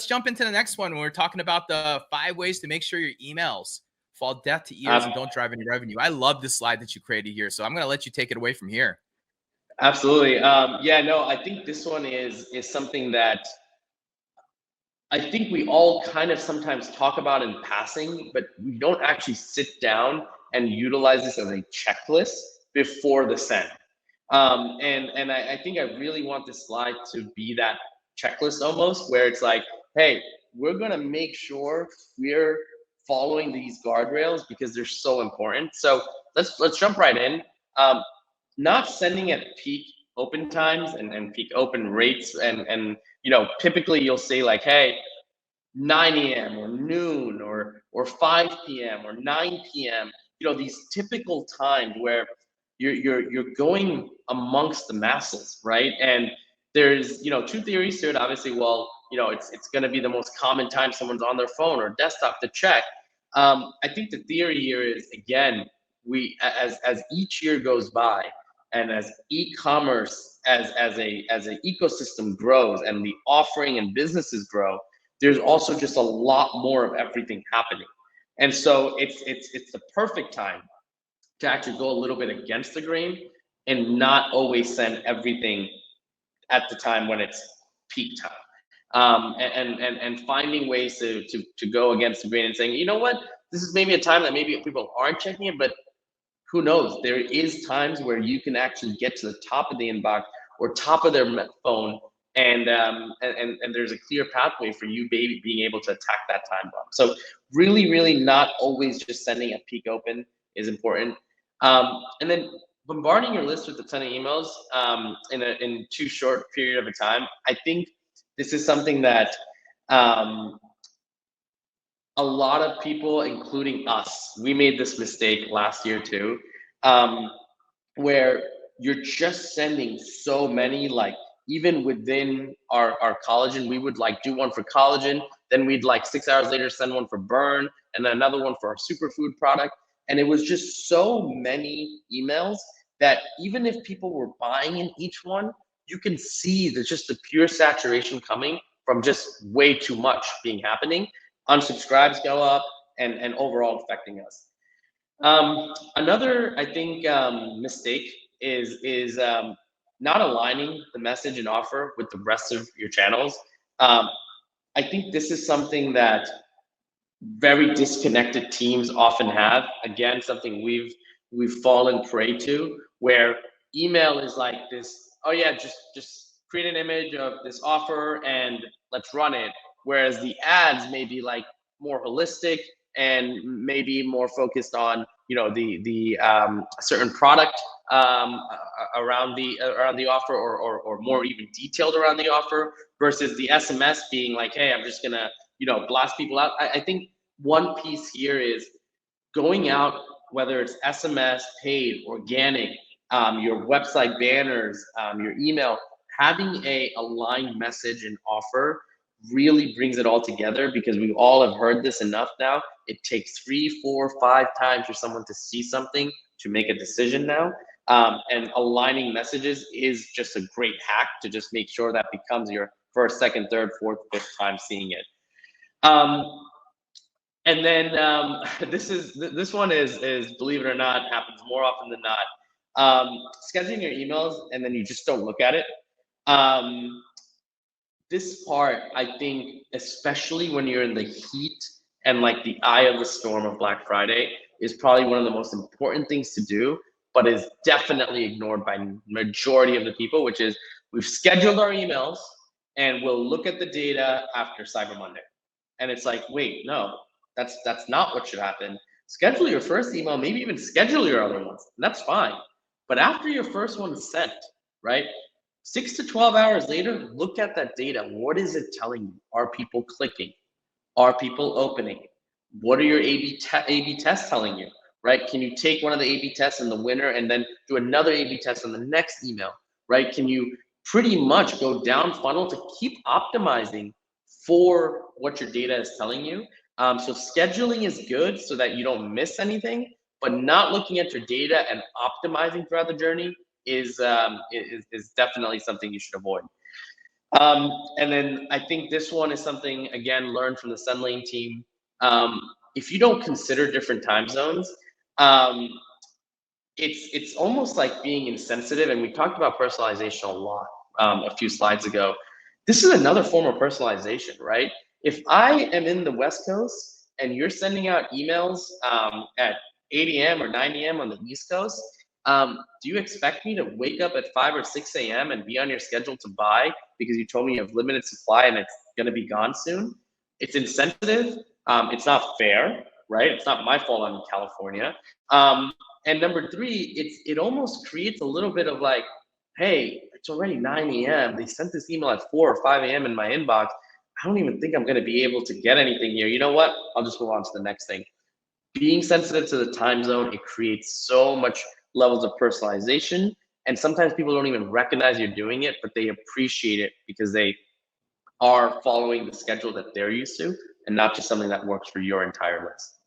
jump into the next one. We're talking about the 5 ways to make sure your emails fall deaf to ears and don't drive any revenue. I love this slide that you created here, so I'm going to let you take it away from here. Absolutely. Yeah, no, I think this one is something that I think we all kind of sometimes talk about in passing, but we don't actually sit down and utilize this as a checklist before the send. And I think I really want this slide to be that checklist almost, where it's like, hey, we're gonna make sure we're following these guardrails because they're so important. So let's jump right in. Not sending at peak open times and peak open rates, and typically you'll say like, hey, 9 a.m. or noon or 5 p.m. or 9 p.m. These typical times where you're going amongst the masses, right? And there's two theories to it. Obviously, well, it's going to be the most common time someone's on their phone or desktop to check. I think the theory here is, again, we as each year goes by and as e-commerce as a ecosystem grows and the offering and businesses grow, there's also just a lot more of everything happening. And so it's the perfect time to actually go a little bit against the grain and not always send everything at the time when it's peak time. And finding ways to go against the grain and saying, you know what, this is maybe a time that maybe people aren't checking it, but who knows? There is times where you can actually get to the top of the inbox or top of their phone, and there's a clear pathway for you being able to attack that time bomb. So really not always just sending at peak open is important. And then bombarding your list with a ton of emails in too short period of a time. I think this is something that a lot of people, including us, we made this mistake last year too, where you're just sending so many, like even within our collagen, we would like do one for collagen, then we'd like 6 hours later send one for burn, and then another one for our superfood product. And it was just so many emails that even if people were buying in each one, you can see there's just the pure saturation coming from just way too much being happening. Unsubscribes go up and overall affecting us. Another, I think, mistake is not aligning the message and offer with the rest of your channels. I think this is something that very disconnected teams often have. Again, something we've fallen prey to, where email is like this, oh yeah, just create an image of this offer and let's run it. Whereas the ads may be like more holistic and maybe more focused on the certain product around the offer, or more even detailed around the offer, versus the SMS being like, hey, I'm just gonna blast people out. I think one piece here is going out, whether it's SMS, paid, organic, your website banners, your email, having a aligned message and offer really brings it all together, because we all have heard this enough now. It takes 3, 4, 5 times for someone to see something to make a decision now. And aligning messages is just a great hack to just make sure that becomes your first, second, third, fourth, fifth time seeing it. And then this one is, believe it or not, happens more often than not. Scheduling your emails and then you just don't look at it. This part, I think, especially when you're in the heat and like the eye of the storm of Black Friday, is probably one of the most important things to do, but is definitely ignored by majority of the people, which is we've scheduled our emails and we'll look at the data after Cyber Monday. And it's like, wait, no, that's not what should happen. Schedule your first email, maybe even schedule your other ones, and that's fine. But after your first one is sent, right? 6 to 12 hours later, look at that data. What is it telling you? Are people clicking? Are people opening? What are your A/B tests telling you, right? Can you take one of the A/B tests in the winner and then do another A/B test on the next email, right? Can you pretty much go down funnel to keep optimizing for what your data is telling you? So scheduling is good so that you don't miss anything, but not looking at your data and optimizing throughout the journey is definitely something you should avoid. And then I think this one is something, again, learned from the Sendlane team. If you don't consider different time zones, it's almost like being insensitive. And we talked about personalization a lot a few slides ago. This is another form of personalization, right? If I am in the West Coast and you're sending out emails at 8 a.m. or 9 a.m. on the East Coast, do you expect me to wake up at 5 or 6 a.m. and be on your schedule to buy because you told me you have limited supply and it's going to be gone soon? It's insensitive. It's not fair, right? It's not my fault I'm in California. And number three, it almost creates a little bit of like, hey, it's already 9 a.m. They sent this email at 4 or 5 a.m. in my inbox. I don't even think I'm going to be able to get anything here. You know what? I'll just move on to the next thing. Being sensitive to the time zone, it creates so much levels of personalization. And sometimes people don't even recognize you're doing it, but they appreciate it because they are following the schedule that they're used to and not just something that works for your entire list.